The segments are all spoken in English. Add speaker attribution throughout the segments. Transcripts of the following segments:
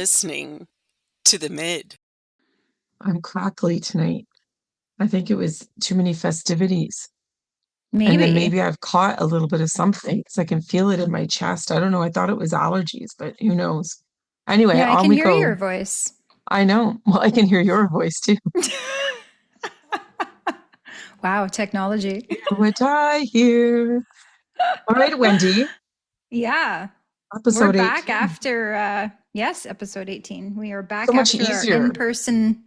Speaker 1: listening to the mid?
Speaker 2: I'm crackly tonight. I think it was too many festivities. And then
Speaker 3: Maybe.
Speaker 2: maybe I've caught a little bit of something because I can feel it in my chest. I don't know. I thought it was allergies, but who knows? Anyway,
Speaker 3: Yeah, I
Speaker 2: on
Speaker 3: can
Speaker 2: we
Speaker 3: hear your
Speaker 2: go.
Speaker 3: voice.
Speaker 2: I know. Well, I can hear your voice too.
Speaker 3: Wow, technology.
Speaker 2: Hear what I hear. All right, Wendy,
Speaker 3: Yeah. We're
Speaker 2: episode
Speaker 3: back
Speaker 2: 18.
Speaker 3: after yes, episode 18. We are
Speaker 2: So
Speaker 3: back
Speaker 2: much
Speaker 3: after our
Speaker 2: easier.
Speaker 3: in-person.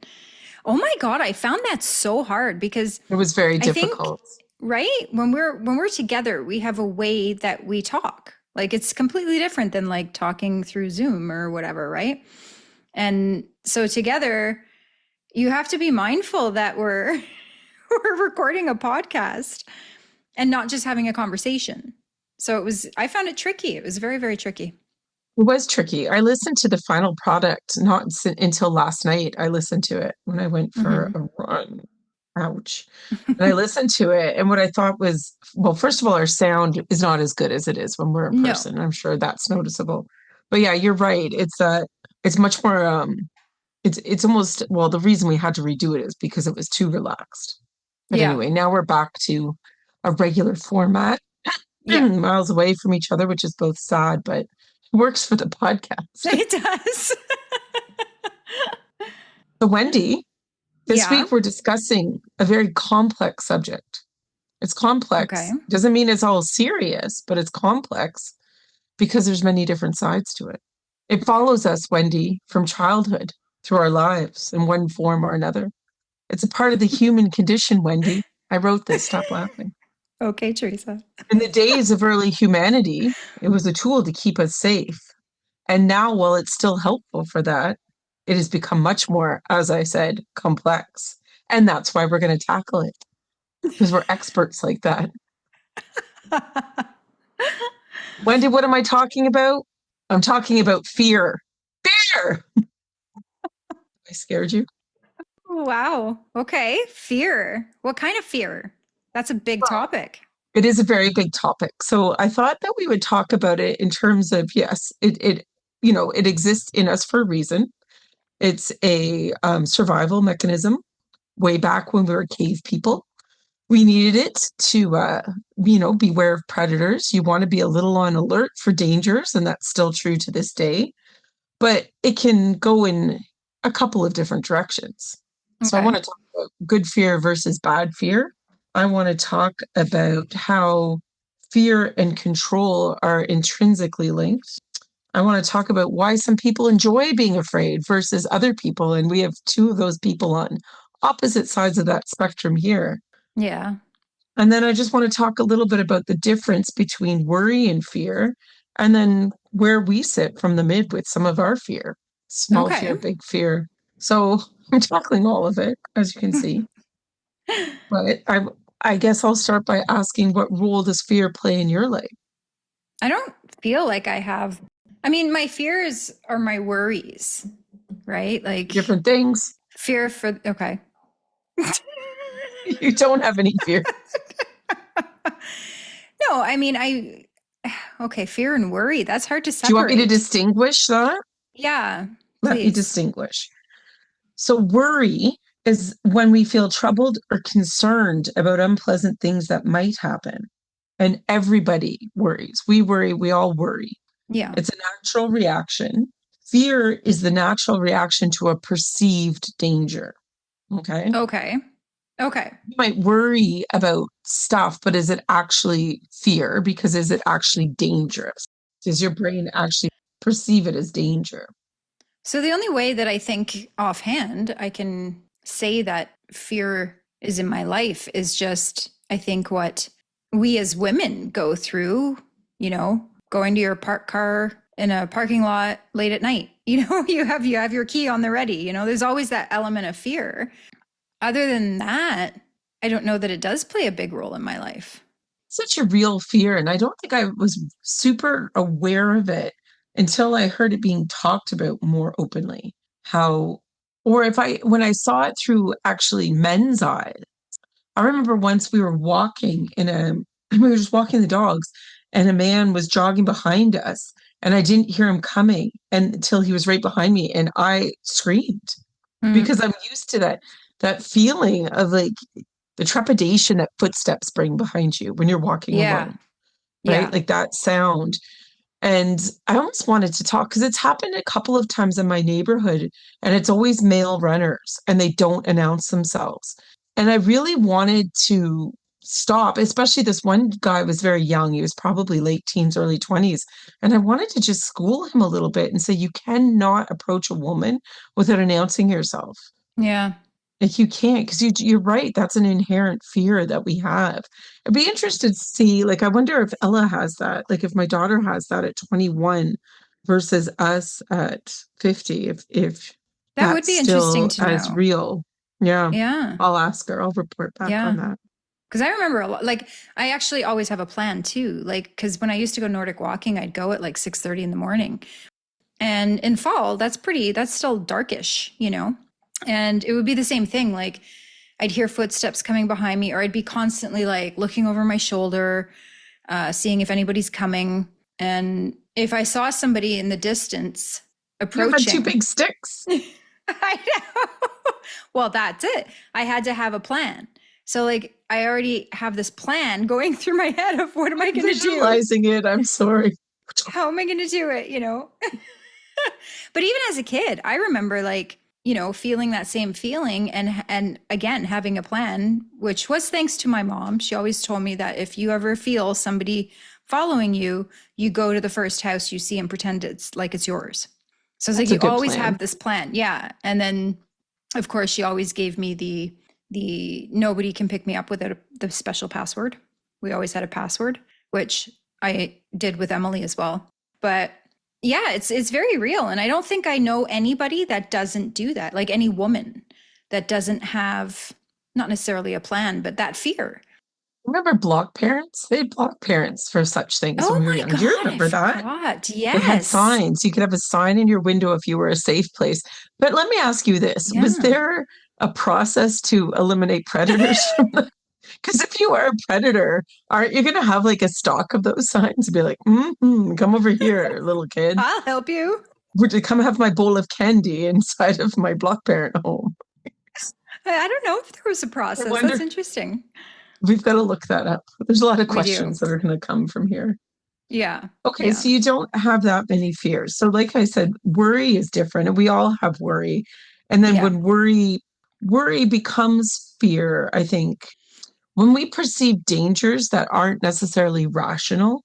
Speaker 3: Oh my God, I found that so hard because
Speaker 2: It was very
Speaker 3: I think,
Speaker 2: difficult.
Speaker 3: right? When we're together, we have a way that we talk. Like it's completely different than like talking through Zoom or whatever, right? And so together, you have to be mindful that we're we're recording a podcast and not just having a conversation. So I found it tricky. It was very, very tricky.
Speaker 2: It was tricky. I listened to the final product not until last night. I listened to it when I went for
Speaker 3: Hmm.
Speaker 2: a run. Ouch. And I listened to it, and what I thought was, well, first of all, our sound is not as good as it is when we're in
Speaker 3: No.
Speaker 2: person. I'm sure that's noticeable. But yeah, you're right. It's much more it's almost, well, the reason we had to redo it is because it was too relaxed. But
Speaker 3: Yeah.
Speaker 2: anyway, now we're back to a regular format,
Speaker 3: Yeah.
Speaker 2: miles away from each other, which is both sad, but works for the podcast.
Speaker 3: It does.
Speaker 2: So, Wendy, this
Speaker 3: Yeah.
Speaker 2: week we're discussing a very complex subject. It's
Speaker 3: Okay.
Speaker 2: complex. Doesn't mean it's all serious, but it's complex because there's many different sides to it. It follows us, Wendy, from childhood through our lives in one form or another. It's a part of the human condition, Wendy. I wrote this. Stop laughing.
Speaker 3: Okay, Teresa.
Speaker 2: In the days of early humanity, it was a tool to keep us safe. And now, while it's still helpful for that, it has become much more, as I said, complex. And that's why we're going to tackle it because we're experts like that. Wendy, what am I talking about? I'm talking about fear. Fear! I scared you?
Speaker 3: Wow. Okay. Fear. What kind of fear? That's a big
Speaker 2: Well,
Speaker 3: topic.
Speaker 2: it is a very big topic. So I thought that we would talk about it in terms of, yes, it exists in us for a reason. It's a survival mechanism way back when we were cave people. We needed it to, beware of predators. You want to be a little on alert for dangers, and that's still true to this day. But it can go in a couple of different directions. So I
Speaker 3: Okay.
Speaker 2: want to talk about good fear versus bad fear. I want to talk about how fear and control are intrinsically linked. I want to talk about why some people enjoy being afraid versus other people. And we have two of those people on opposite sides of that spectrum here.
Speaker 3: Yeah.
Speaker 2: And then I just want to talk a little bit about the difference between worry and fear, and then where we sit from the mid with some of our fear. Small
Speaker 3: Okay.
Speaker 2: fear, big fear. So I'm tackling all of it, as you can see. But I guess I'll start by asking, what role does fear play in your life?
Speaker 3: I don't feel like I have. I mean, my fears are my worries, right? Like
Speaker 2: Different things.
Speaker 3: fear for, okay.
Speaker 2: You don't have any fear.
Speaker 3: No, I mean, okay, fear and worry, that's hard to
Speaker 2: Do you want me to
Speaker 3: separate.
Speaker 2: distinguish that?
Speaker 3: Yeah,
Speaker 2: Let me
Speaker 3: please.
Speaker 2: distinguish. So worry is when we feel troubled or concerned about unpleasant things that might happen. And everybody worries. We worry, we all worry.
Speaker 3: Yeah.
Speaker 2: It's a natural reaction. Fear is the natural reaction to a perceived danger. Okay.
Speaker 3: Okay. Okay.
Speaker 2: You might worry about stuff, but is it actually fear? Because is it actually dangerous? Does your brain actually perceive it as danger?
Speaker 3: So the only way that I think offhand I can say that fear is in my life is just, I think, what we as women go through, going to your park car in a parking lot late at night. You have your key on the ready. There's always that element of fear. Other than that, I don't know that it does play a big role in my life.
Speaker 2: Such a real fear. And I don't think I was super aware of it until I heard it being talked about more openly. When I saw it through actually men's eyes. I remember once we were we were just walking the dogs, and a man was jogging behind us, and I didn't hear him coming until he was right behind me, and I screamed
Speaker 3: Mm.
Speaker 2: because I'm used to that feeling of like the trepidation that footsteps bring behind you when you're walking
Speaker 3: Yeah.
Speaker 2: alone, right?
Speaker 3: Yeah.
Speaker 2: Like that sound. And I almost wanted to talk because it's happened a couple of times in my neighborhood, and it's always male runners and they don't announce themselves. And I really wanted to stop, especially this one guy was very young. He was probably late teens, early 20s. And I wanted to just school him a little bit and say, you cannot approach a woman without announcing yourself.
Speaker 3: Yeah.
Speaker 2: Like you can't, because you're right. That's an inherent fear that we have. I'd be interested to see, like, I wonder if Ella has that, like if my daughter has that at 21 versus us at 50, if
Speaker 3: That would
Speaker 2: that's
Speaker 3: be interesting
Speaker 2: still
Speaker 3: to
Speaker 2: as
Speaker 3: know.
Speaker 2: real. Yeah.
Speaker 3: Yeah.
Speaker 2: I'll ask her. I'll report back
Speaker 3: Yeah.
Speaker 2: on that.
Speaker 3: Because I remember a lot, like I actually always have a plan too. Like, because when I used to go Nordic walking, I'd go at like 6:30 in the morning. And in fall, that's still darkish, you know? And it would be the same thing. Like I'd hear footsteps coming behind me, or I'd be constantly like looking over my shoulder, seeing if anybody's coming. And if I saw somebody in the distance
Speaker 2: You had two
Speaker 3: approaching,
Speaker 2: big sticks.
Speaker 3: I know. Well, that's it. I had to have a plan. So, like, I already have this plan going through my head of what am I going to do?
Speaker 2: Visualizing it. I'm sorry.
Speaker 3: How am I going to do it? You know? But even as a kid, I remember like, you know, feeling that same feeling and again having a plan, which was thanks to my mom. She always told me that if you ever feel somebody following you, you go to the first house you see and pretend it's like it's yours. So it's like
Speaker 2: That's a
Speaker 3: you
Speaker 2: good
Speaker 3: always
Speaker 2: plan.
Speaker 3: have this plan. Yeah. And then of course she always gave me the nobody can pick me up without the special password. We always had a password, which I did with Emily as well. But yeah, it's very real. And I don't think I know anybody that doesn't do that, like any woman that doesn't have not necessarily a plan, but that fear.
Speaker 2: Remember block parents? They had block parents for such things when
Speaker 3: Oh
Speaker 2: we were
Speaker 3: my
Speaker 2: young. Do you
Speaker 3: God, I
Speaker 2: remember that?
Speaker 3: forgot.
Speaker 2: They had
Speaker 3: Yes.
Speaker 2: signs. You could have a sign in your window if you were a safe place. But let me ask you this. Was
Speaker 3: Yeah.
Speaker 2: there a process to eliminate predators from the because if you are a predator, aren't you going to have like a stock of those signs and be like, come over here, little kid.
Speaker 3: I'll help you.
Speaker 2: Would you come have my bowl of candy inside of my block parent home?
Speaker 3: I don't know if there was a
Speaker 2: I
Speaker 3: process. That's
Speaker 2: wonder.
Speaker 3: interesting.
Speaker 2: We've got to look that up. There's a lot of
Speaker 3: We do.
Speaker 2: questions that are going to come from here.
Speaker 3: Yeah.
Speaker 2: Okay,
Speaker 3: Yeah.
Speaker 2: so you don't have that many fears. So like I said, worry is different and we all have worry. And then
Speaker 3: Yeah.
Speaker 2: when worry becomes fear, I think when we perceive dangers that aren't necessarily rational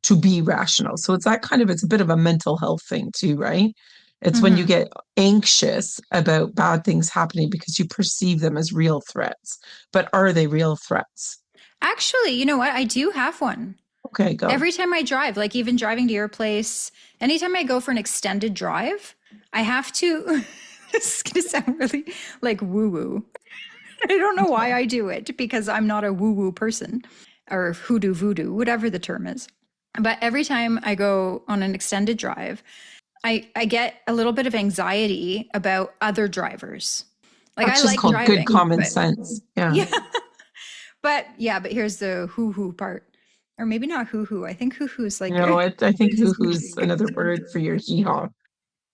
Speaker 2: to be rational. So it's that kind of it's a bit of a mental health thing too, right? It's when you
Speaker 3: Hmm.
Speaker 2: get anxious about bad things happening because you perceive them as real threats. But are they real threats?
Speaker 3: Actually, you know what? I do have one.
Speaker 2: Okay, go.
Speaker 3: Every time I drive, like even driving to your place, anytime I go for an extended drive, I have to. This is going to sound really like woo woo. I don't know why I do it because I'm not a woo woo person or hoodoo voodoo, whatever the term is. But every time I go on an extended drive, I get a little bit of anxiety about other drivers. Like
Speaker 2: That's
Speaker 3: I
Speaker 2: just
Speaker 3: like
Speaker 2: called good
Speaker 3: driving,
Speaker 2: common
Speaker 3: but
Speaker 2: sense. Yeah.
Speaker 3: yeah, but here's the hoo hoo part. Or maybe not hoo hoo. I think hoo hoo's like
Speaker 2: No, I think hoo-hoo's another word for your hee-haw.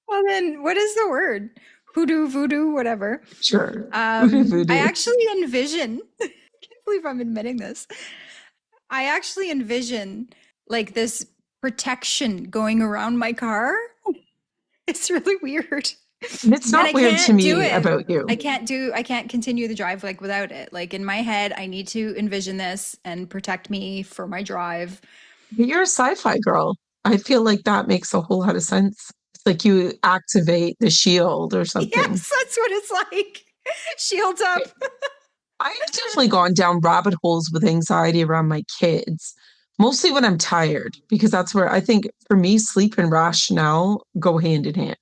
Speaker 3: well then what is the word? Hoodoo, voodoo, whatever.
Speaker 2: Sure. Voodoo
Speaker 3: I
Speaker 2: voodoo.
Speaker 3: actually envision, I can't believe I'm admitting this. I actually envision like this protection going around my car. It's really weird.
Speaker 2: And it's
Speaker 3: And
Speaker 2: not
Speaker 3: I
Speaker 2: weird to
Speaker 3: can't do
Speaker 2: me
Speaker 3: it.
Speaker 2: about you.
Speaker 3: I can't continue the drive like without it. Like in my head, I need to envision this and protect me for my drive.
Speaker 2: But you're a sci-fi girl. I feel like that makes a whole lot of sense. It's like you activate the shield or something.
Speaker 3: Yes, that's what it's like. Shields up.
Speaker 2: I've definitely gone down rabbit holes with anxiety around my kids, mostly when I'm tired, because that's where I think for me, sleep and rationale go hand in hand.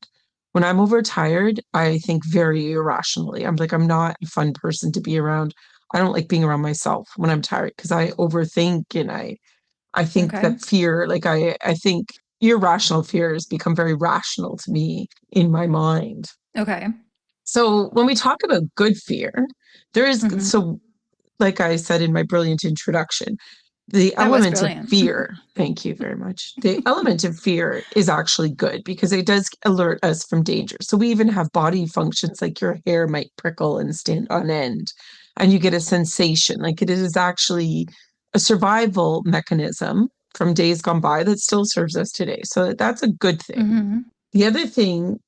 Speaker 2: When I'm overtired, I think very irrationally. I'm like, I'm not a fun person to be around. I don't like being around myself when I'm tired because I overthink and I think
Speaker 3: Okay.
Speaker 2: that fear, like I think irrational fears become very rational to me in my mind.
Speaker 3: Okay.
Speaker 2: So when we talk about good fear, there is
Speaker 3: Hmm.
Speaker 2: so like I said in my brilliant introduction, the
Speaker 3: That was
Speaker 2: element of
Speaker 3: brilliant.
Speaker 2: fear, thank you very much. The element of fear is actually good because it does alert us from danger. So we even have body functions like your hair might prickle and stand on end, and you get a sensation. Like it is actually a survival mechanism from days gone by that still serves us today. So that's a good thing.
Speaker 3: Mm-hmm.
Speaker 2: The other thing,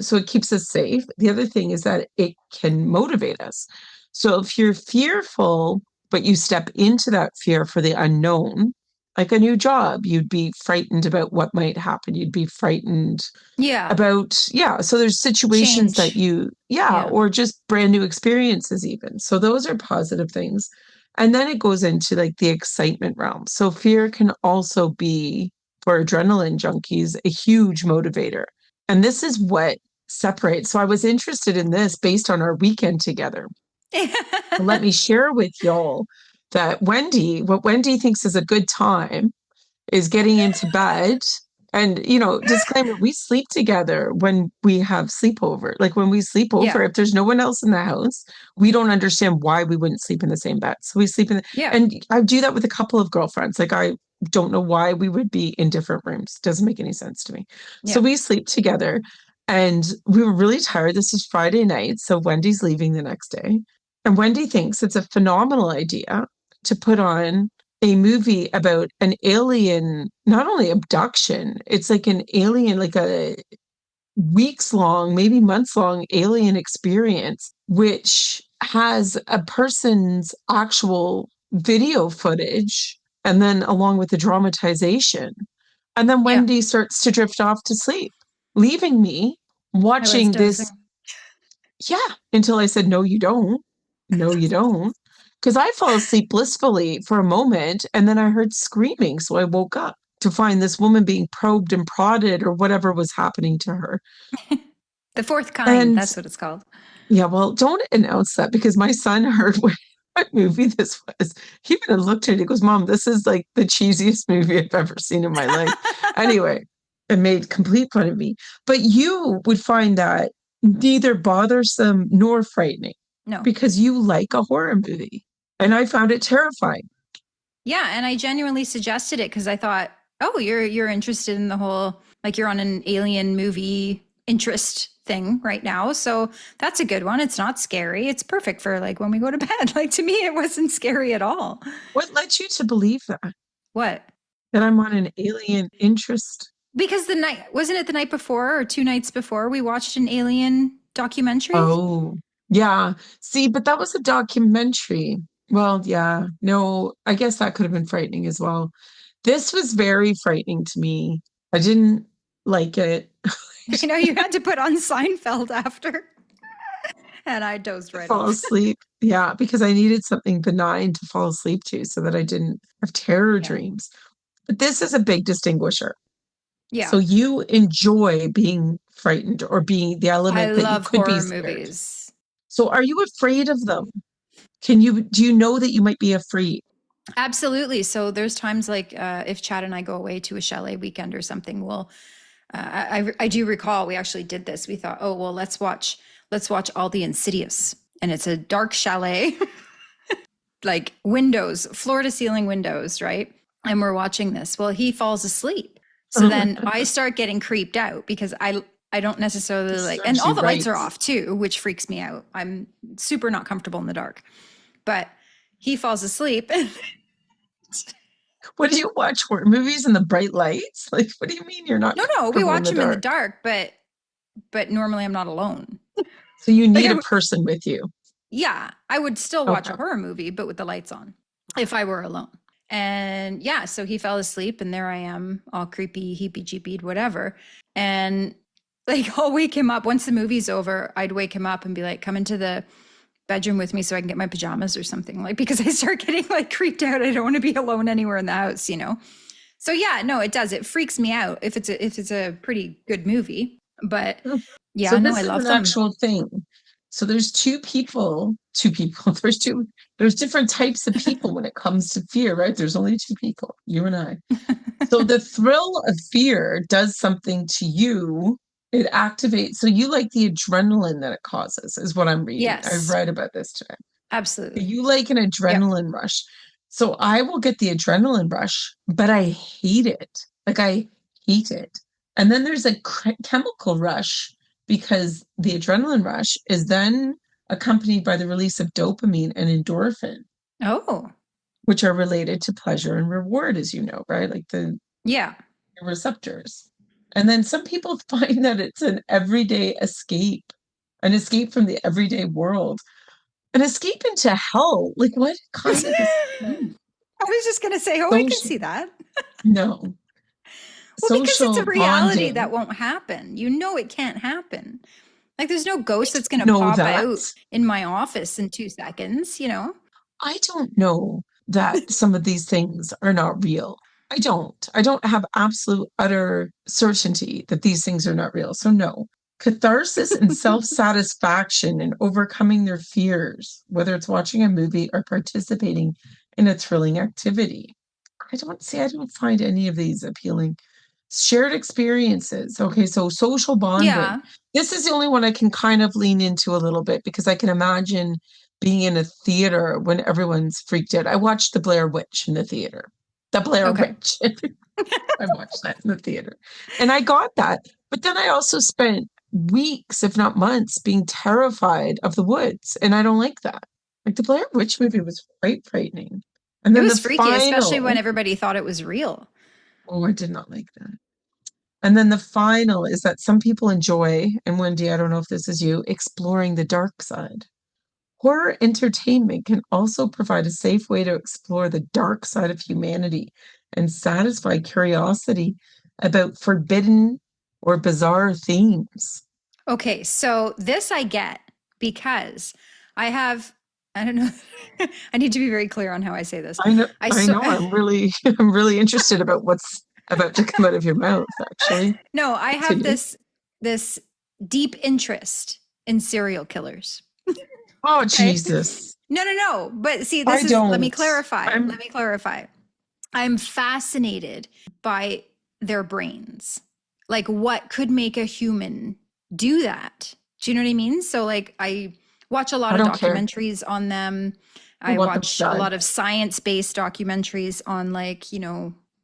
Speaker 2: so it keeps us safe. The other thing is that it can motivate us. So if you're fearful, but you step into that fear for the unknown, like a new job, you'd be frightened about what might happen. You'd be frightened
Speaker 3: Yeah.
Speaker 2: about, yeah. So there's situations that
Speaker 3: Change.
Speaker 2: you, yeah,
Speaker 3: Yeah.
Speaker 2: or just brand new experiences, even. So those are positive things. And then it goes into like the excitement realm. So fear can also be, for adrenaline junkies, a huge motivator. And this is what separates. So I was interested in this based on our weekend together. Let me share with y'all that what Wendy thinks is a good time is getting into bed. And, disclaimer, we sleep together when we have sleepover. Like when we sleep over,
Speaker 3: Yeah.
Speaker 2: if there's no one else in the house, we don't understand why we wouldn't sleep in the same bed. So we sleep
Speaker 3: Yeah.
Speaker 2: and I do that with a couple of girlfriends. Like I don't know why we would be in different rooms. Doesn't make any sense to me. So
Speaker 3: Yeah.
Speaker 2: we sleep together and we were really tired. This is Friday night. So Wendy's leaving the next day. And Wendy thinks it's a phenomenal idea to put on a movie about an alien, not only abduction, it's like an alien, like a weeks long, maybe months long alien experience, which has a person's actual video footage and then along with the dramatization. And then
Speaker 3: Yeah.
Speaker 2: Wendy starts to drift off to sleep, leaving me
Speaker 3: I was
Speaker 2: watching
Speaker 3: dozing.
Speaker 2: this. Yeah, until I said, no, you don't. No, you don't. Because I fell asleep blissfully for a moment and then I heard screaming. So I woke up to find this woman being probed and prodded or whatever was happening to her.
Speaker 3: The fourth kind,
Speaker 2: And
Speaker 3: that's what it's called.
Speaker 2: yeah, well, don't announce that because my son heard what movie this was. He even looked at it. He goes, Mom, this is like the cheesiest movie I've ever seen in my life. Anyway, it made complete fun of me. But you would find that neither bothersome nor frightening
Speaker 3: No.
Speaker 2: because you like a horror movie. And I found it terrifying.
Speaker 3: Yeah, and I genuinely suggested it because I thought, oh, you're interested in the whole, like you're on an alien movie interest thing right now. So that's a good one. It's not scary. It's perfect for like when we go to bed. Like to me, it wasn't scary at all.
Speaker 2: What led you to believe that?
Speaker 3: What?
Speaker 2: That I'm on an alien interest?
Speaker 3: Because the night, wasn't it the night before or 2 nights before we watched an alien documentary?
Speaker 2: Oh, yeah. See, but that was a documentary. Well, yeah. No, I guess that could have been frightening as well. This was very frightening to me. I didn't like it.
Speaker 3: You know, you had to put on Seinfeld after, and I dozed right
Speaker 2: Fall
Speaker 3: off.
Speaker 2: asleep. Yeah, because I needed something benign to fall asleep to so that I didn't have terror
Speaker 3: Yeah.
Speaker 2: dreams. But this is a big distinguisher.
Speaker 3: Yeah.
Speaker 2: So you enjoy being frightened or being the
Speaker 3: I
Speaker 2: element that you
Speaker 3: love
Speaker 2: could be
Speaker 3: horror
Speaker 2: scared.
Speaker 3: movies.
Speaker 2: So are you afraid of them? Do you know that you might be afraid?
Speaker 3: Absolutely. So there's times like if Chad and I go away to a chalet weekend or something, I do recall we actually did this. We thought, oh well, let's watch all the Insidious, and it's a dark chalet, like windows, floor to ceiling windows, right? And we're watching this. Well, he falls asleep, so then I start getting creeped out because I don't necessarily like, and
Speaker 2: Serves
Speaker 3: all
Speaker 2: you
Speaker 3: the lights
Speaker 2: right.
Speaker 3: are off too, which freaks me out. I'm super not comfortable in the dark, but he falls asleep.
Speaker 2: What do you watch horror movies in the bright lights? Like, what do you mean you're not
Speaker 3: No, we
Speaker 2: comfortable in
Speaker 3: watch
Speaker 2: the
Speaker 3: him in the
Speaker 2: dark?
Speaker 3: dark, but normally I'm not alone.
Speaker 2: So you
Speaker 3: Like
Speaker 2: need a person with you.
Speaker 3: yeah, I would still watch
Speaker 2: Okay.
Speaker 3: a horror movie, but with the lights on if I were alone. And yeah, so he fell asleep, and there I am, all creepy, heepy jeepied, whatever. And like, I'll wake him up once the movie's over. I'd wake him up and be like, come into the bedroom with me so I can get my pajamas or something, like, because I start getting like creeped out. I don't want to be alone anywhere in the house, you know? So yeah, no, it does. It freaks me out if it's a pretty good movie. But
Speaker 2: So
Speaker 3: yeah, no,
Speaker 2: this
Speaker 3: I
Speaker 2: is
Speaker 3: love
Speaker 2: an
Speaker 3: them.
Speaker 2: actual thing. So there's two people. There's different types of people when it comes to fear, right? There's only two people, you and I. So the thrill of fear does something to you. It activates. So you like the adrenaline that it causes, is what I'm reading. I've
Speaker 3: Yes,
Speaker 2: read about this today.
Speaker 3: absolutely.
Speaker 2: You like an
Speaker 3: Yep.
Speaker 2: adrenaline rush. So I will get the adrenaline rush, but I hate it. Like I hate it. And then there's a chemical rush because the adrenaline rush is then accompanied by the release of dopamine and endorphin,
Speaker 3: Oh,
Speaker 2: which are related to pleasure and reward, as you know, right? Like the
Speaker 3: yeah.
Speaker 2: receptors. And then some people find that it's an everyday escape, an escape from the everyday world, an escape into hell. Like what kind of escape?
Speaker 3: I was just going to say, oh, I can see that.
Speaker 2: No.
Speaker 3: Well, because it's a
Speaker 2: Social
Speaker 3: reality that
Speaker 2: bonding.
Speaker 3: won't happen. You know it can't happen. Like there's no ghost that's going to
Speaker 2: Know
Speaker 3: pop
Speaker 2: that.
Speaker 3: out in my office in 2 seconds, you know?
Speaker 2: I don't know that some of these things are not real. I don't. I don't have absolute utter certainty that these things are not real. So no. Catharsis and self-satisfaction and overcoming their fears, whether it's watching a movie or participating in a thrilling activity. I don't find any of these appealing. Shared experiences. Okay, so social bonding.
Speaker 3: Yeah.
Speaker 2: This is the only one I can kind of lean into a little bit because I can imagine being in a theater when everyone's freaked out. I watched The Blair Witch in the theater. The Blair
Speaker 3: Okay.
Speaker 2: Witch. I watched that in the theater. And I got that. But then I also spent weeks, if not months, being terrified of the woods. And I don't like that. Like the Blair Witch movie was quite frightening. And
Speaker 3: It
Speaker 2: then
Speaker 3: was
Speaker 2: the
Speaker 3: freaky, especially when
Speaker 2: final,
Speaker 3: everybody thought it was real.
Speaker 2: oh, I did not like that. And then the final is that some people enjoy, and Wendy, I don't know if this is you, exploring the dark side. Horror entertainment can also provide a safe way to explore the dark side of humanity and satisfy curiosity about forbidden or bizarre themes.
Speaker 3: Okay, so this I get because I don't know, I need to be very clear on how I say this.
Speaker 2: I know, I'm really, I'm really interested about what's about to come out of your mouth, actually.
Speaker 3: No, I have
Speaker 2: Continue.
Speaker 3: this deep interest in serial killers.
Speaker 2: Oh,
Speaker 3: Okay.
Speaker 2: Jesus.
Speaker 3: No. But see,
Speaker 2: I
Speaker 3: let me
Speaker 2: don't.
Speaker 3: clarify.
Speaker 2: I'm
Speaker 3: Let me clarify. I'm fascinated by their brains. Like what could make a human do that? Do you know what I mean? So like I watch a lot
Speaker 2: I
Speaker 3: of
Speaker 2: don't care.
Speaker 3: documentaries on them.
Speaker 2: I
Speaker 3: I
Speaker 2: want them to
Speaker 3: watch a
Speaker 2: die.
Speaker 3: lot of science-based documentaries on like,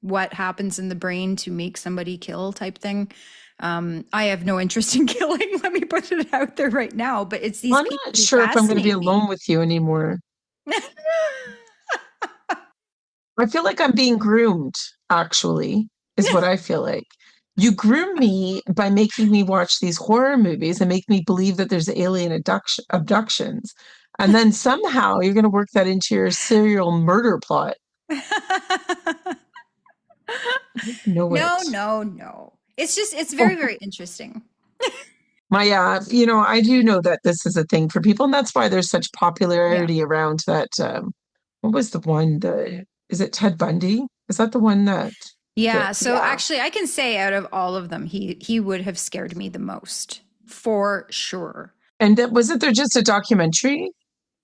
Speaker 3: what happens in the brain to make somebody kill type thing. I have no interest in killing. Let me put it out there right now. But it's these
Speaker 2: I'm
Speaker 3: people
Speaker 2: not
Speaker 3: who
Speaker 2: sure if I'm going to be
Speaker 3: fascinate me.
Speaker 2: alone with you anymore. I feel like I'm being groomed, actually, is what I feel like. You groom me by making me watch these horror movies and make me believe that there's alien abductions. And then somehow you're going to work that into your serial murder plot. I know it.
Speaker 3: No. It's very,
Speaker 2: Oh,
Speaker 3: very interesting.
Speaker 2: I do know that this is a thing for people, and that's why there's such
Speaker 3: Yeah.
Speaker 2: popularity around that. What was the one? Is it Ted Bundy? Is that the one that?
Speaker 3: Yeah. So
Speaker 2: Yeah.
Speaker 3: actually, I can say out of all of them, he would have scared me the most for sure.
Speaker 2: And wasn't there just a documentary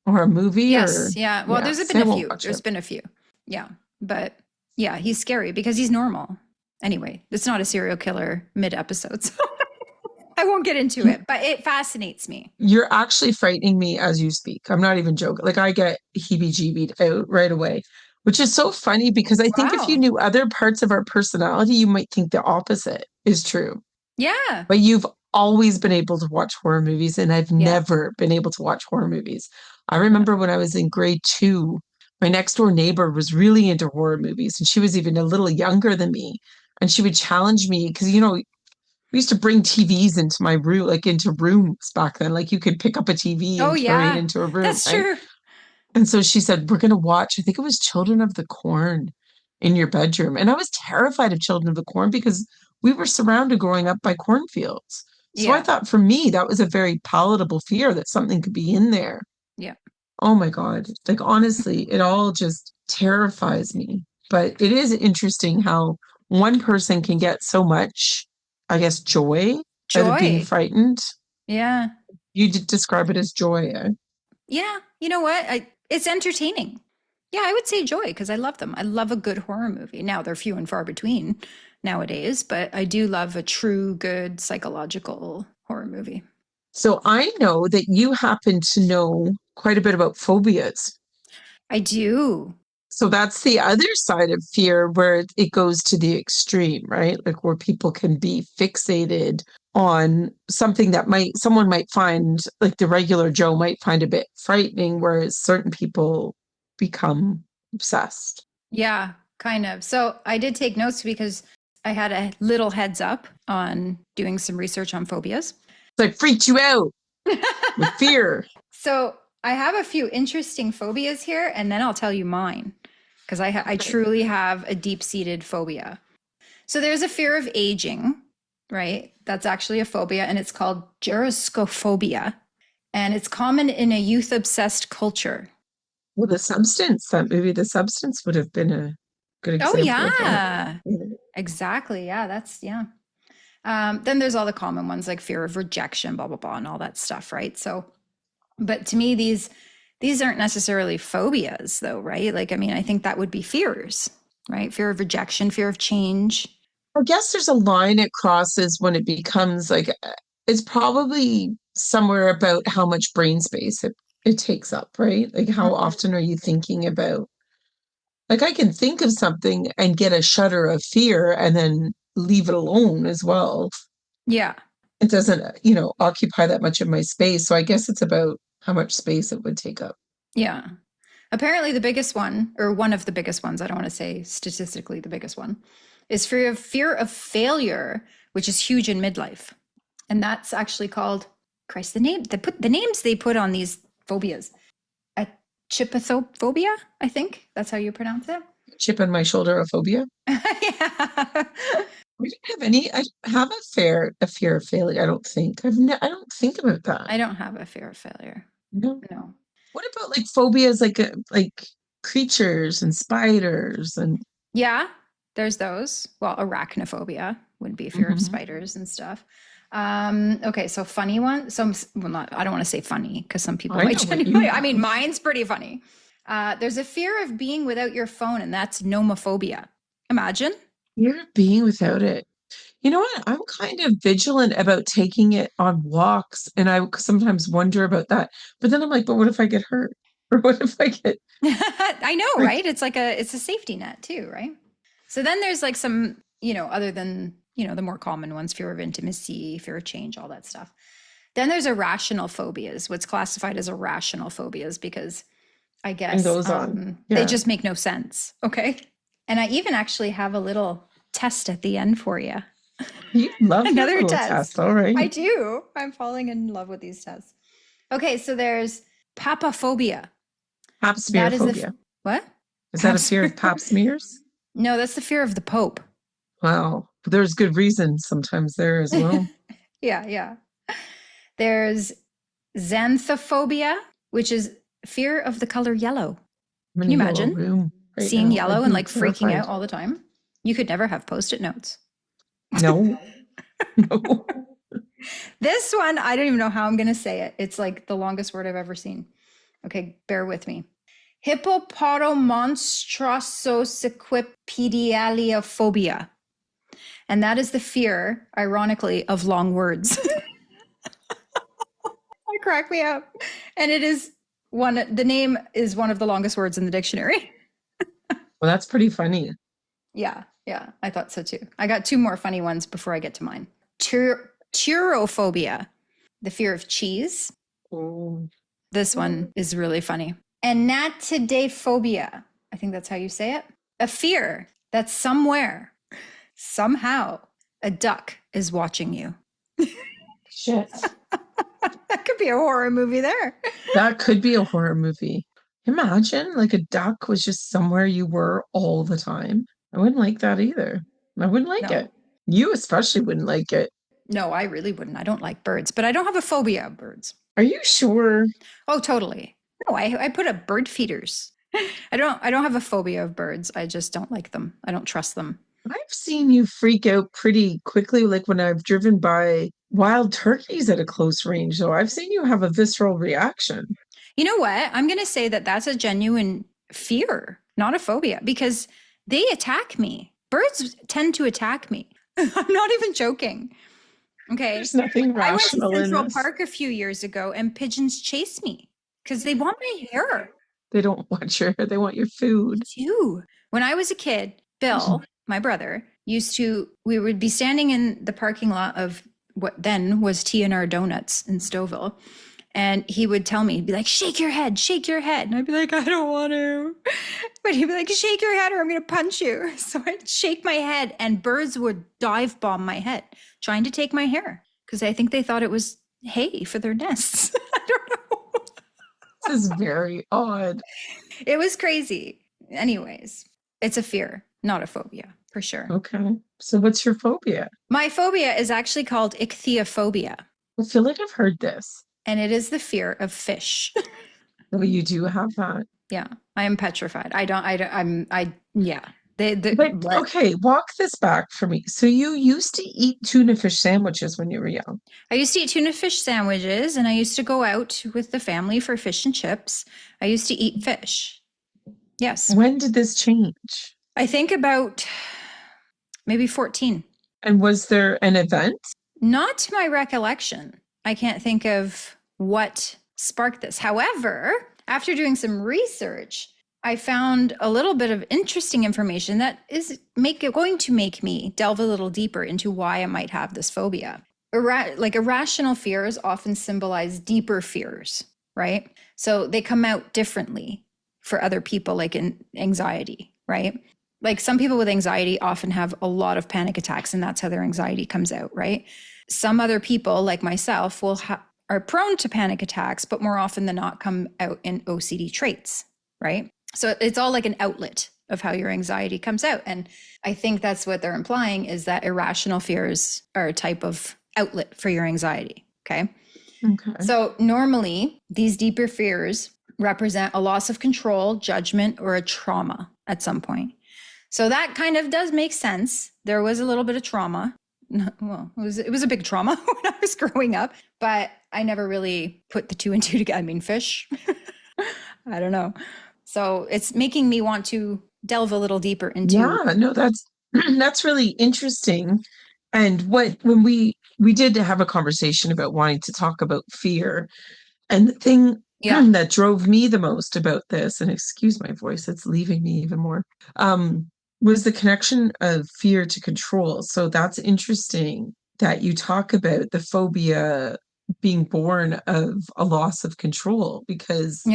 Speaker 2: or a movie or
Speaker 3: Yes. Yeah. Well,
Speaker 2: yeah,
Speaker 3: there's
Speaker 2: say
Speaker 3: been
Speaker 2: I
Speaker 3: a
Speaker 2: won't
Speaker 3: few.
Speaker 2: watch
Speaker 3: There's
Speaker 2: it.
Speaker 3: been a few. Yeah. But yeah, he's scary because he's normal. Anyway, it's not a serial killer mid episode. So I won't get into
Speaker 2: You,
Speaker 3: it, but it fascinates me.
Speaker 2: you're actually frightening me as you speak. I'm not even joking. Like I get heebie-jeebied out right away, which is so funny because I think if you
Speaker 3: Wow.
Speaker 2: knew other parts of our personality, you might think the opposite is true.
Speaker 3: Yeah.
Speaker 2: But you've always been able to watch horror movies, and I've
Speaker 3: Yeah.
Speaker 2: never been able to watch horror movies. I
Speaker 3: Yeah.
Speaker 2: remember when I was in grade 2, my next door neighbor was really into horror movies, and she was even a little younger than me. And she would challenge me because, we used to bring TVs into my room, like into rooms back then. Like you could pick up a TV
Speaker 3: Oh,
Speaker 2: and carry it
Speaker 3: yeah.
Speaker 2: into a room,
Speaker 3: That's
Speaker 2: right?
Speaker 3: true.
Speaker 2: And so she said, we're going to watch, I think it was Children of the Corn in your bedroom. And I was terrified of Children of the Corn because we were surrounded growing up by cornfields. So I
Speaker 3: Yeah.
Speaker 2: thought for me, that was a very palatable fear that something could be in there.
Speaker 3: Yeah.
Speaker 2: Oh my God. Like honestly, it all just terrifies me. But it is interesting how one person can get so much, I guess, joy out of being
Speaker 3: Joy.
Speaker 2: frightened.
Speaker 3: Yeah.
Speaker 2: You did describe it as joy. Eh?
Speaker 3: Yeah, you know what? It's entertaining. Yeah, I would say joy because I love them. I love a good horror movie. Now they're few and far between nowadays, but I do love a true good psychological horror movie.
Speaker 2: So I know that you happen to know quite a bit about phobias.
Speaker 3: I do.
Speaker 2: So that's the other side of fear where it goes to the extreme, right? Like where people can be fixated on something that someone might find, like the regular Joe might find a bit frightening, whereas certain people become obsessed.
Speaker 3: Yeah, kind of. So I did take notes because I had a little heads up on doing some research on phobias.
Speaker 2: So it freaked you out with fear.
Speaker 3: So I have a few interesting phobias here, and then I'll tell you mine because I truly have a deep-seated phobia. So there's a fear of aging, right? That's actually a phobia, and it's called geroscophobia, and it's common in a youth-obsessed culture.
Speaker 2: Well, The Substance would have been a good
Speaker 3: Oh
Speaker 2: example of that.
Speaker 3: yeah, exactly. Yeah, yeah. Then there's all the common ones like fear of rejection, blah blah blah, and all that stuff, right? So, but to me, these aren't necessarily phobias, though, right? Like, I mean, I think that would be fears, right? Fear of rejection, fear of change.
Speaker 2: I guess there's a line it crosses when it becomes like it's probably somewhere about how much brain space it takes up, right? Like how often are you thinking about like I can think of something and get a shudder of fear and then leave it alone as well.
Speaker 3: Yeah,
Speaker 2: It doesn't, occupy that much of my space. So I guess it's about how much space it would take up.
Speaker 3: yeah. Apparently, the biggest one, or one of the biggest ones, I don't want to say statistically the biggest one, is fear of failure, which is huge in midlife. And that's actually called, Christ, the names they put on these phobias. A chipothophobia, I think that's how you pronounce it.
Speaker 2: Chip on my shoulder phobia.
Speaker 3: Yeah.
Speaker 2: We don't have any. I have a fear of failure. I don't think. I don't think about that.
Speaker 3: I don't have a fear of failure.
Speaker 2: No.
Speaker 3: No.
Speaker 2: What about like phobias, like creatures and spiders and?
Speaker 3: Yeah, there's those. Well, arachnophobia would be fear of spiders and stuff. Okay, so funny one. Well, not. I don't want to say funny because some people might genuinely. I mean, mine's pretty funny. There's a fear of being without your phone, and that's nomophobia. Imagine.
Speaker 2: You're being without it. You know what? I'm kind of vigilant about taking it on walks, and I sometimes wonder about that. But then I'm like, but what if I get hurt? Or what if I get?
Speaker 3: I know, right? It's a safety net too, right? So then there's like some, other than, the more common ones, fear of intimacy, fear of change, all that stuff. Then there's irrational phobias, what's classified as irrational phobias, because I guess they just make no sense. Okay. And I even actually have a little test at the end for you.
Speaker 2: You love
Speaker 3: another
Speaker 2: test. All right.
Speaker 3: I do. I'm falling in love with these tests. Okay. So there's papaphobia.
Speaker 2: Pap smear phobia.
Speaker 3: What?
Speaker 2: Is that a fear of pap smears?
Speaker 3: No, that's the fear of the Pope.
Speaker 2: Wow. But there's good reasons sometimes there as well.
Speaker 3: Yeah. There's xanthophobia, which is fear of the color yellow. Can you imagine seeing yellow and like freaking out all the time? You could never have Post-it notes.
Speaker 2: No.
Speaker 3: This one, I don't even know how I'm going to say it. It's like the longest word I've ever seen. Okay, bear with me. Hippopotomonstrossequipedialiophobia. And that is the fear, ironically, of long words. That cracked me up. And the name is one of the longest words in the dictionary.
Speaker 2: Well, that's pretty funny.
Speaker 3: Yeah, I thought so too. I got two more funny ones before I get to mine. Turophobia, the fear of cheese.
Speaker 2: Oh.
Speaker 3: This one is really funny. Anatidaephobia, I think that's how you say it. A fear that somewhere, somehow, a duck is watching you.
Speaker 2: Shit.
Speaker 3: That could be a horror movie there.
Speaker 2: That could be a horror movie. Imagine like a duck was just somewhere you were all the time. I wouldn't like that either. I wouldn't like it. You especially wouldn't like it.
Speaker 3: No, I really wouldn't. I don't like birds, but I don't have a phobia of birds.
Speaker 2: Are you sure?
Speaker 3: Oh, totally. No, I put up bird feeders. I don't have a phobia of birds. I just don't like them. I don't trust them.
Speaker 2: I've seen you freak out pretty quickly, like when I've driven by wild turkeys at a close range, though. I've seen you have a visceral reaction.
Speaker 3: You know what? I'm going to say that that's a genuine fear, not a phobia, because they attack me. Birds tend to attack me. I'm not even joking. Okay.
Speaker 2: There's nothing rational
Speaker 3: I went to
Speaker 2: in
Speaker 3: Central
Speaker 2: this.
Speaker 3: Park a few years ago and pigeons chased me because they want my hair.
Speaker 2: They don't want they want your food.
Speaker 3: Do. When I was a kid, Bill, my brother, we would be standing in the parking lot of what then was T&R Donuts in Stouffville. And he would tell me, he'd be like, shake your head, shake your head. And I'd be like, I don't want to. But he'd be like, shake your head or I'm going to punch you. So I'd shake my head and birds would dive bomb my head, trying to take my hair because I think they thought it was hay for their nests. I don't know.
Speaker 2: This is very odd.
Speaker 3: It was crazy. Anyways, it's a fear, not a phobia, for sure.
Speaker 2: Okay. So what's your phobia?
Speaker 3: My phobia is actually called ichthyophobia.
Speaker 2: I feel like I've heard this.
Speaker 3: And it is the fear of fish.
Speaker 2: Oh, you do have that.
Speaker 3: Yeah, I am petrified. Yeah.
Speaker 2: But okay, walk this back for me. So you used to eat tuna fish sandwiches when you were young.
Speaker 3: I used to eat tuna fish sandwiches and I used to go out with the family for fish and chips. I used to eat fish. Yes.
Speaker 2: When did this change?
Speaker 3: I think about maybe 14.
Speaker 2: And was there an event?
Speaker 3: Not to my recollection. I can't think of what sparked this. However, after doing some research, I found a little bit of interesting information that is going to make me delve a little deeper into why I might have this phobia. Like irrational fears often symbolize deeper fears, right? So they come out differently for other people, like in anxiety, right? Like some people with anxiety often have a lot of panic attacks and that's how their anxiety comes out, right? Some other people, like myself, are prone to panic attacks, but more often than not come out in OCD traits, right? So it's all like an outlet of how your anxiety comes out. And I think that's what they're implying is that irrational fears are a type of outlet for your anxiety, okay?
Speaker 2: Okay.
Speaker 3: So normally, these deeper fears represent a loss of control, judgment, or a trauma at some point. So that kind of does make sense. There was a little bit of trauma. Well, it was a big trauma when I was growing up, but I never really put the two and two together. I mean, fish. I don't know. So it's making me want to delve a little deeper into.
Speaker 2: Yeah, no, that's really interesting. And when we did have a conversation about wanting to talk about fear, and the thing that drove me the most about this, and excuse my voice, it's leaving me even more, was the connection of fear to control. So that's interesting that you talk about the phobia being born of a loss of control, because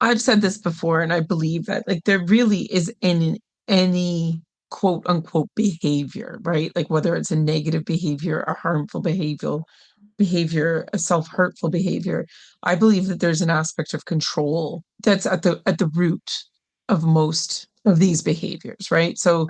Speaker 2: I've said this before, and I believe that like there really is any quote unquote behavior, right? Like whether it's a negative behavior, a harmful behavior, a self-hurtful behavior. I believe that there's an aspect of control that's at the root of most of these behaviors, right? So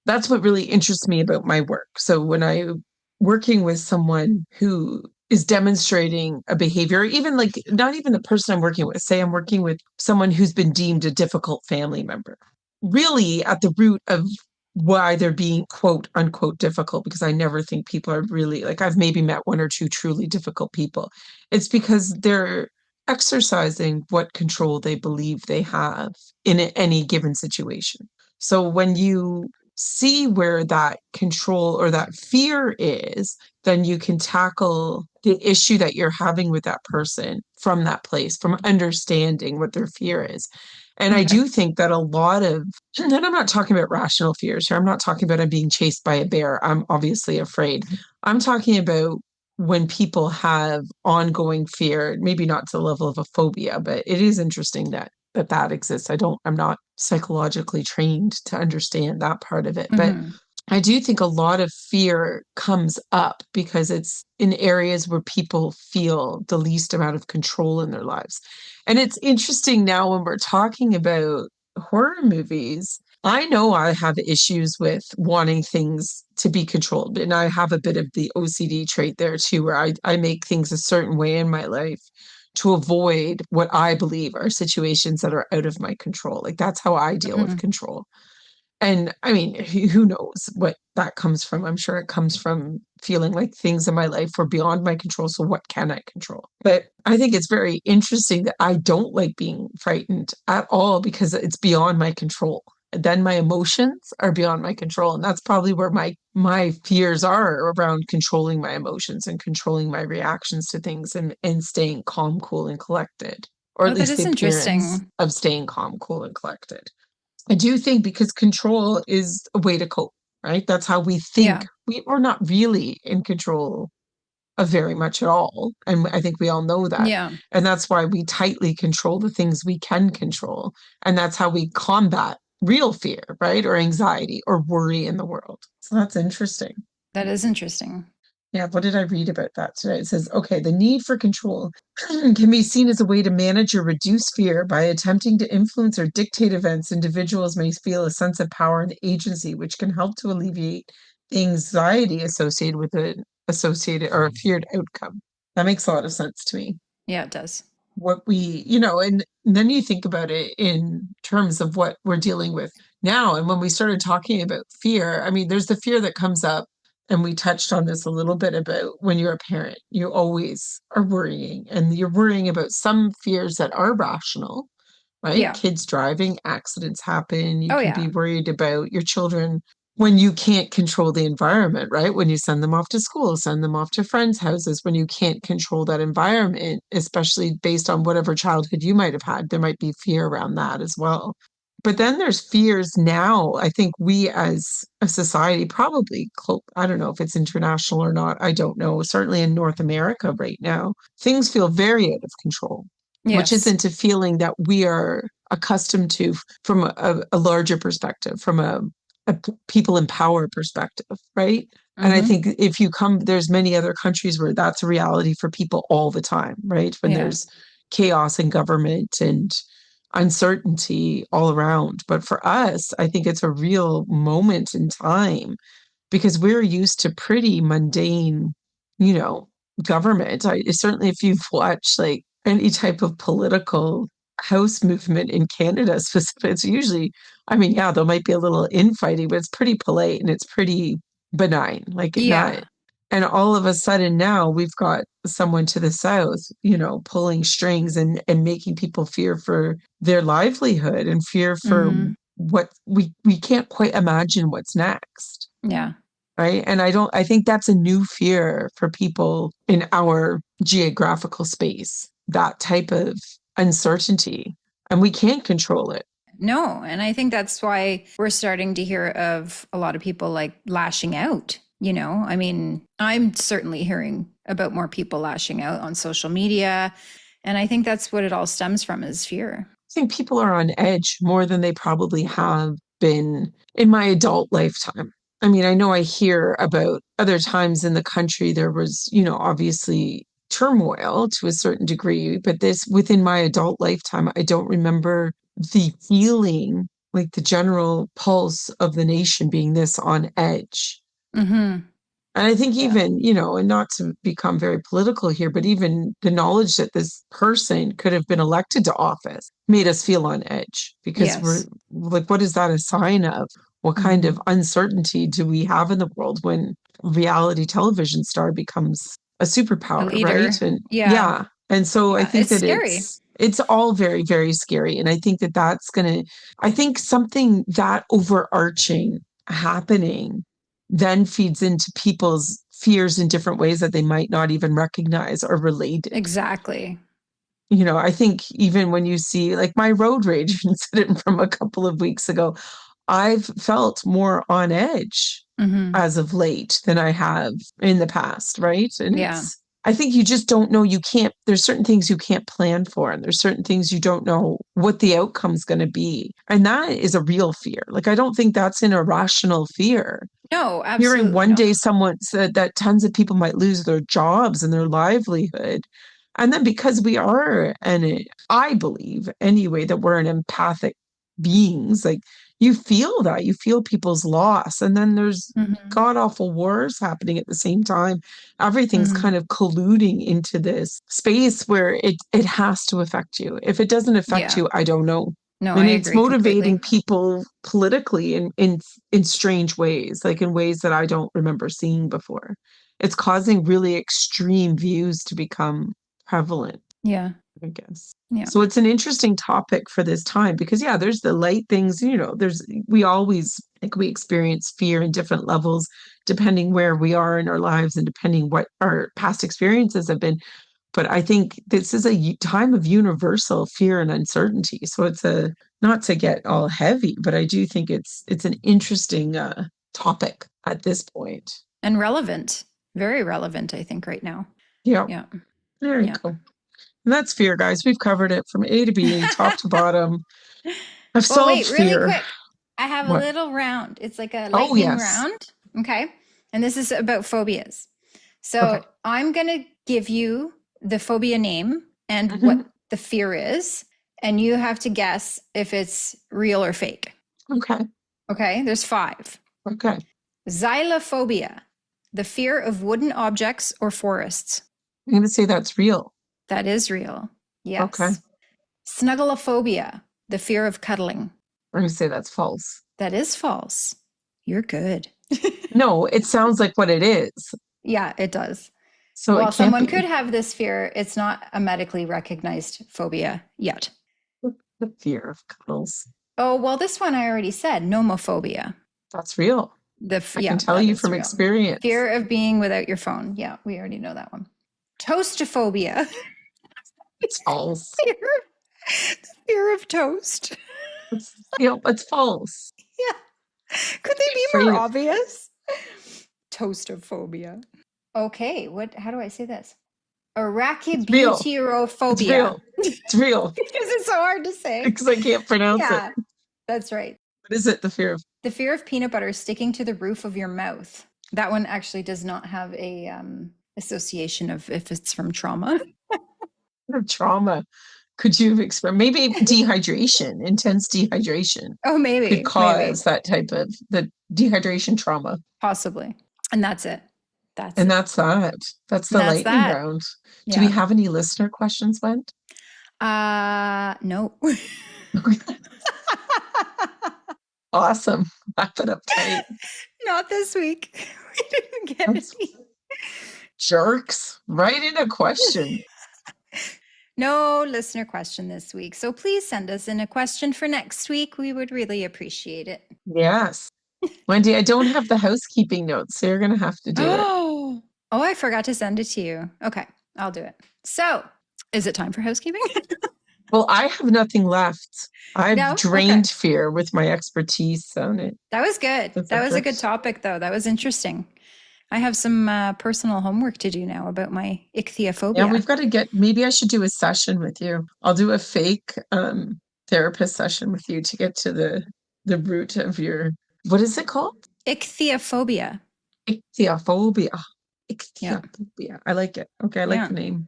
Speaker 2: that's what really interests me about my work. So when I'm working with someone who is demonstrating a behavior, even like not even the person I'm working with, say I'm working with someone who's been deemed a difficult family member, really at the root of why they're being quote unquote difficult, because I never think people are really like, I've maybe met one or two truly difficult people. It's because they're exercising what control they believe they have in any given situation. So when you see where that control or that fear is, then you can tackle the issue that you're having with that person from that place, from understanding what their fear is. And I do think that a lot of, and I'm not talking about rational fears here. I'm not talking about I'm being chased by a bear. I'm obviously afraid. I'm talking about when people have ongoing fear, maybe not to the level of a phobia, but it is interesting that exists. I'm not psychologically trained to understand that part of it, but I do think a lot of fear comes up because it's in areas where people feel the least amount of control in their lives. And it's interesting now when we're talking about horror movies, I know I have issues with wanting things to be controlled, and I have a bit of the OCD trait there too, where I make things a certain way in my life to avoid what I believe are situations that are out of my control. Like that's how I deal with control. And I mean, who knows what that comes from? I'm sure it comes from feeling like things in my life were beyond my control. So what can I control? But I think it's very interesting that I don't like being frightened at all because it's beyond my control. Then my emotions are beyond my control. And that's probably where my fears are, around controlling my emotions and controlling my reactions to things and staying calm, cool, and collected. or
Speaker 3: Oh,
Speaker 2: at
Speaker 3: that
Speaker 2: least the
Speaker 3: is
Speaker 2: appearance
Speaker 3: interesting.
Speaker 2: of staying calm, cool, and collected. I do think because control is a way to cope, right? That's how we think.
Speaker 3: Yeah.
Speaker 2: We're not really in control of very much at all. And I think we all know that.
Speaker 3: Yeah.
Speaker 2: And that's why we tightly control the things we can control. And that's how we combat real fear, right? Or anxiety or worry in the world. So that's interesting.
Speaker 3: That is interesting.
Speaker 2: Yeah, what did I read about that today? It says, okay, the need for control can be seen as a way to manage or reduce fear by attempting to influence or dictate events. Individuals may feel a sense of power and agency, which can help to alleviate the anxiety associated with an associated or a feared outcome. That makes a lot of sense to me.
Speaker 3: Yeah, it does.
Speaker 2: What we, and then you think about it in terms of what we're dealing with now. And when we started talking about fear, I mean, there's the fear that comes up, and we touched on this a little bit about when you're a parent, you always are worrying, and you're worrying about some fears that are rational, right?
Speaker 3: Yeah.
Speaker 2: Kids driving, accidents happen. You
Speaker 3: Oh,
Speaker 2: can
Speaker 3: yeah.
Speaker 2: be worried about your children when you can't control the environment, right? When you send them off to school, send them off to friends' houses, when you can't control that environment, especially based on whatever childhood you might have had, there might be fear around that as well. But then there's fears now. I think we as a society probably, I don't know if it's international or not. I don't know. Certainly in North America right now, things feel very out of control, which
Speaker 3: Yes.
Speaker 2: isn't a feeling that we are accustomed to from a larger perspective, from a people in power perspective, right? And I think if you come, there's many other countries where that's a reality for people all the time, right? When
Speaker 3: Yeah.
Speaker 2: there's chaos in government and uncertainty all around. But for us, I think it's a real moment in time because we're used to pretty mundane, you know, government. Certainly, if you've watched like any type of political house movement in Canada, specifically, it's usually, I mean, yeah, there might be a little infighting, but it's pretty polite and it's pretty benign. Like not,
Speaker 3: Yeah.
Speaker 2: and all of a sudden now we've got someone to the south, pulling strings and making people fear for their livelihood and fear for what we can't quite imagine what's next.
Speaker 3: Yeah.
Speaker 2: Right. And I think that's a new fear for people in our geographical space, that type of uncertainty, and we can't control it.
Speaker 3: No. And I think that's why we're starting to hear of a lot of people like lashing out. I mean, I'm certainly hearing about more people lashing out on social media. And I think that's what it all stems from is fear.
Speaker 2: I think people are on edge more than they probably have been in my adult lifetime. I mean, I know I hear about other times in the country there was, obviously turmoil to a certain degree, but this within my adult lifetime, I don't remember the feeling like the general pulse of the nation being this on edge.
Speaker 3: Mm-hmm.
Speaker 2: And I think
Speaker 3: Yeah.
Speaker 2: even, and not to become very political here, but even the knowledge that this person could have been elected to office made us feel on edge because we're
Speaker 3: Yes.
Speaker 2: like, what is that a sign of? What kind of uncertainty do we have in the world when reality television star becomes a
Speaker 3: A
Speaker 2: superpower, right?
Speaker 3: leader.
Speaker 2: And
Speaker 3: Yeah.
Speaker 2: yeah. And so I
Speaker 3: Yeah.
Speaker 2: think
Speaker 3: It's
Speaker 2: that
Speaker 3: scary.
Speaker 2: it's all very, very scary. And I think that I think something that overarching happening then feeds into people's fears in different ways that they might not even recognize are related.
Speaker 3: Exactly.
Speaker 2: I think even when you see like my road rage incident from a couple of weeks ago, I've felt more on edge as of late than I have in the past, right? And
Speaker 3: Yeah.
Speaker 2: I think you just don't know, there's certain things you can't plan for, and there's certain things you don't know what the outcome's going to be. And that is a real fear. Like, I don't think that's an irrational fear.
Speaker 3: No,
Speaker 2: Hearing
Speaker 3: absolutely
Speaker 2: one
Speaker 3: not.
Speaker 2: day someone said that tons of people might lose their jobs and their livelihood. And then because we are, and I believe anyway, that we're an empathic beings, like you feel people's loss. And then there's god awful wars happening at the same time. Everything's kind of colluding into this space where it has to affect you. If it doesn't affect you, I don't know.
Speaker 3: No,
Speaker 2: And
Speaker 3: I
Speaker 2: it's
Speaker 3: agree
Speaker 2: motivating
Speaker 3: completely.
Speaker 2: people politically in strange ways, like in ways that I don't remember seeing before. It's causing really extreme views to become prevalent,
Speaker 3: Yeah.
Speaker 2: I guess.
Speaker 3: Yeah.
Speaker 2: So it's an interesting topic for this time because there's the light things, we always like we experience fear in different levels depending where we are in our lives and depending what our past experiences have been. But I think this is a time of universal fear and uncertainty. So it's not to get all heavy, but I do think it's an interesting topic at this point.
Speaker 3: And relevant, very relevant, I think, right now.
Speaker 2: Yeah.
Speaker 3: Yeah.
Speaker 2: There you go. And that's fear, guys. We've covered it from A to B, top to bottom. I've solved fear.
Speaker 3: Really quick. I have a little round. It's like a lightning round. Okay. And this is about phobias. So I'm going to give you the phobia name and what the fear is. And you have to guess if it's real or fake.
Speaker 2: Okay.
Speaker 3: Okay. There's 5.
Speaker 2: Okay.
Speaker 3: Xylophobia, the fear of wooden objects or forests.
Speaker 2: I'm going to say that's real.
Speaker 3: That is real. Yes.
Speaker 2: Okay.
Speaker 3: Snuggleophobia, the fear of cuddling.
Speaker 2: I'm going to say that's false.
Speaker 3: That is false. You're good.
Speaker 2: No, it sounds like what it is.
Speaker 3: Yeah, it does.
Speaker 2: So
Speaker 3: while someone could have this fear, it's not a medically recognized phobia yet.
Speaker 2: The fear of cuddles.
Speaker 3: Oh, well, this one I already said, nomophobia.
Speaker 2: That's real. I can tell you from experience.
Speaker 3: Fear of being without your phone. Yeah, we already know that one. Toastophobia.
Speaker 2: It's false.
Speaker 3: Fear of toast.
Speaker 2: It's false.
Speaker 3: Yeah. Could they be more obvious? Toastophobia. Okay, how do I say this? Arachibutyrophobia.
Speaker 2: It's real.
Speaker 3: Because it's so hard to say.
Speaker 2: Because I can't pronounce it.
Speaker 3: That's right.
Speaker 2: What is it? The fear of?
Speaker 3: The fear of peanut butter sticking to the roof of your mouth. That one actually does not have a association of if it's from trauma.
Speaker 2: Trauma. Could you have experienced maybe dehydration, intense dehydration?
Speaker 3: Oh, maybe.
Speaker 2: Could cause that type of the dehydration trauma.
Speaker 3: Possibly. And that's it. That's
Speaker 2: that. That's the lightning round. Yeah. Do we have any listener questions, Wendy?
Speaker 3: No.
Speaker 2: Awesome. Wrap it up tight.
Speaker 3: Not this week. We didn't get any.
Speaker 2: Jerks. Write in a question.
Speaker 3: No listener question this week. So please send us in a question for next week. We would really appreciate it.
Speaker 2: Yes. Wendy, I don't have the housekeeping notes, so you're going to have to do it.
Speaker 3: Oh, I forgot to send it to you. Okay, I'll do it. So, is it time for housekeeping?
Speaker 2: Well, I have nothing left. I've drained fear with my expertise on it.
Speaker 3: That was good. That was a good topic, though. That was interesting. I have some personal homework to do now about my ichthyophobia.
Speaker 2: Yeah, we've got to maybe I should do a session with you. I'll do a fake therapist session with you to get to the root of your, what is it called?
Speaker 3: Ichthyophobia.
Speaker 2: Ichthyophobia. Ichthyophobia. I like it. Okay, I like the name.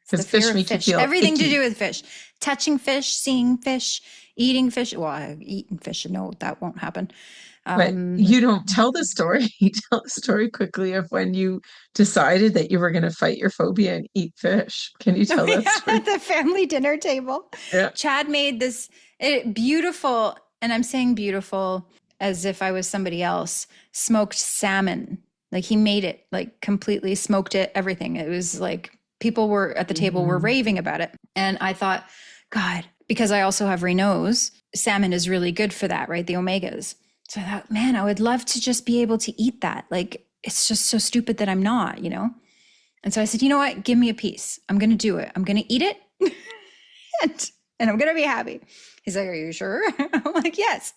Speaker 2: Because fish make you feel
Speaker 3: everything
Speaker 2: icky.
Speaker 3: to do with fish. Touching fish, seeing fish, eating fish. Well, I've eaten fish. No, that won't happen.
Speaker 2: But you don't tell the story. You tell the story quickly of when you decided that you were going to fight your phobia and eat fish. Can you tell that story?
Speaker 3: At the family dinner table. Yeah. Chad made this beautiful, and I'm saying beautiful as if I was somebody else, smoked salmon. Like he made it, like completely smoked it, everything. It was like people were at the table were raving about it. And I thought, God, because I also have Raynaud's, salmon is really good for that, right? The omegas. So I thought, man, I would love to just be able to eat that. Like, it's just so stupid that I'm not, And so I said, you know what? Give me a piece. I'm going to do it. I'm going to eat it and I'm going to be happy. He's like, are you sure? I'm like, yes.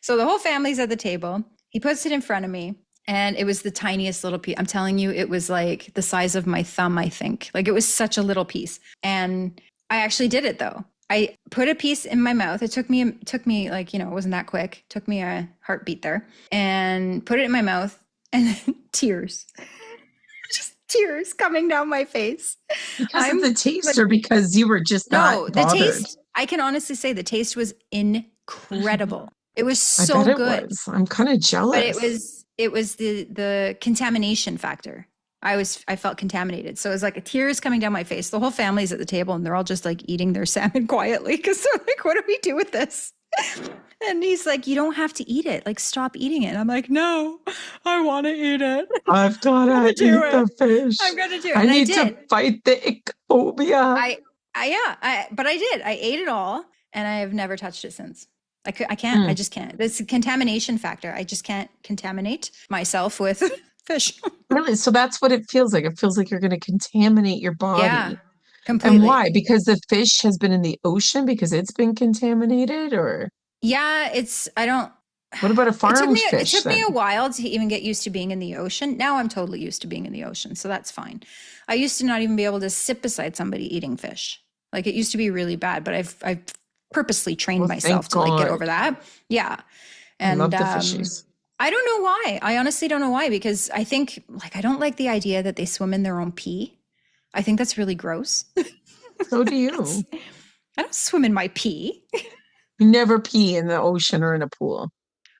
Speaker 3: So the whole family's at the table. He puts it in front of me and it was the tiniest little piece. I'm telling you, it was like the size of my thumb, I think. Like it was such a little piece. And I actually did it though. I put a piece in my mouth. It took me like, it wasn't that quick. It took me a heartbeat there and put it in my mouth and then tears, just tears coming down my face.
Speaker 2: Because of the taste or because you were just not bothered?
Speaker 3: The taste, I can honestly say the taste was incredible. It was so good.
Speaker 2: I'm kind of jealous.
Speaker 3: But it was the contamination factor. I felt contaminated. So it was like tears coming down my face. The whole family's at the table and they're all just like eating their salmon quietly because they're like, what do we do with this? And he's like, you don't have to eat it. Like, stop eating it. And I'm like, no, I want to eat it.
Speaker 2: I've got to eat the fish.
Speaker 3: I'm going to do it.
Speaker 2: I need to fight the ichthyophobia.
Speaker 3: But I did. I ate it all and I have never touched it since. I can't. I just can't. This contamination factor. I just can't contaminate myself with fish.
Speaker 2: Really? So that's what it feels like. It feels like you're going to contaminate your body
Speaker 3: Completely.
Speaker 2: And why? Because the fish has been in the ocean because it's been contaminated, or
Speaker 3: Yeah,
Speaker 2: what about a farmed
Speaker 3: it
Speaker 2: fish
Speaker 3: took me
Speaker 2: then?
Speaker 3: a while to even get used to being in the ocean. Now I'm totally used to being in the ocean, so that's fine. I used to not even be able to sit beside somebody eating fish. Like it used to be really bad, but I've purposely trained
Speaker 2: Well, thank
Speaker 3: myself to like get over
Speaker 2: God.
Speaker 3: that. Yeah.
Speaker 2: I
Speaker 3: And
Speaker 2: love the fishies.
Speaker 3: I don't know why. I honestly don't know why, because I think like I don't like the idea that they swim in their own pee. I think that's really gross.
Speaker 2: So do you.
Speaker 3: I don't swim in my pee.
Speaker 2: You never pee in the ocean or in a pool.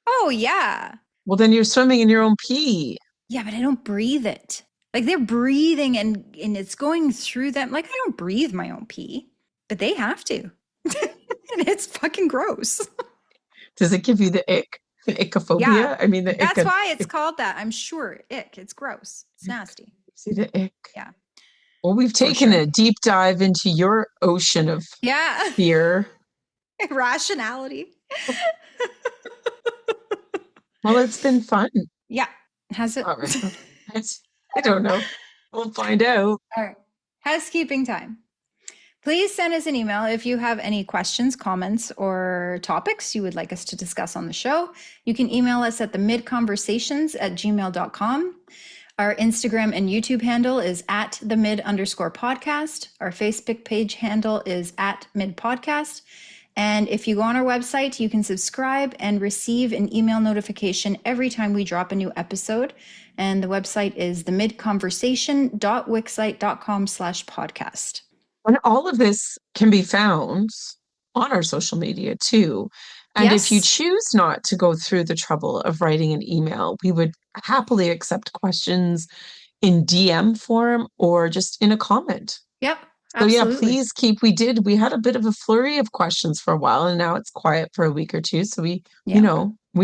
Speaker 3: Oh yeah.
Speaker 2: Well, then you're swimming in your own pee.
Speaker 3: Yeah, but I don't breathe it. Like they're breathing and it's going through them. Like I don't breathe my own pee, but they have to. And it's fucking gross.
Speaker 2: Does it give you the ick? The
Speaker 3: Yeah.
Speaker 2: ichophobia? I mean, the ick.
Speaker 3: That's why it's called that. I'm sure. Ick. It's gross. It's nasty.
Speaker 2: See the ick.
Speaker 3: Yeah.
Speaker 2: Well, we've
Speaker 3: For
Speaker 2: taken
Speaker 3: sure.
Speaker 2: a deep dive into your ocean of
Speaker 3: Yeah.
Speaker 2: fear.
Speaker 3: Rationality.
Speaker 2: Well, it's been fun.
Speaker 3: Yeah. Has it?
Speaker 2: All right. I don't know. We'll find out.
Speaker 3: All right. Housekeeping time. Please send us an email if you have any questions, comments, or topics you would like us to discuss on the show. You can email us at themidconversations@gmail.com. Our Instagram and YouTube handle is at @themid_podcast. Our Facebook page handle is @midpodcast. And if you go on our website, you can subscribe and receive an email notification every time we drop a new episode. And the website is themidconversation.wixsite.com/podcast.
Speaker 2: And all of this can be found on our social media too. And if you
Speaker 3: Yes.
Speaker 2: choose not to go through the trouble of writing an email, we would happily accept questions in DM form or just in a comment.
Speaker 3: Yep.
Speaker 2: So yeah,
Speaker 3: Absolutely.
Speaker 2: please we had a bit of a flurry of questions for a while and now it's quiet for a week or two. So we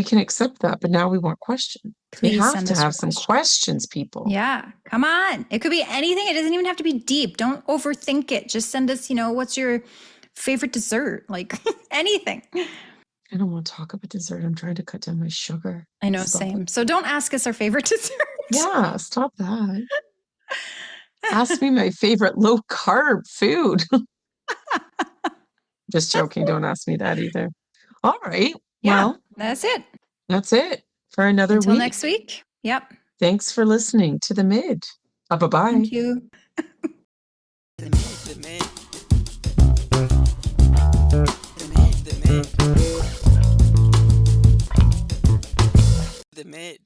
Speaker 2: can accept that, but now we want questions. We
Speaker 3: Please
Speaker 2: have
Speaker 3: send
Speaker 2: to
Speaker 3: us your
Speaker 2: have some questions, people.
Speaker 3: Yeah, come on. It could be anything. It doesn't even have to be deep. Don't overthink it. Just send us, what's your favorite dessert? Like anything.
Speaker 2: I don't want to talk about dessert. I'm trying to cut down my sugar.
Speaker 3: I know,
Speaker 2: Stop
Speaker 3: same.
Speaker 2: it.
Speaker 3: So don't ask us our favorite dessert.
Speaker 2: Yeah, stop that. Ask me my favorite low carb food. Just joking. Don't ask me that either. All right.
Speaker 3: Yeah,
Speaker 2: Well,
Speaker 3: that's it.
Speaker 2: that's it for another
Speaker 3: Until
Speaker 2: week.
Speaker 3: next week. Yep.
Speaker 2: Thanks for listening to The Mid. Bye-bye.
Speaker 3: Thank you.
Speaker 1: The mid. The mid. The mid.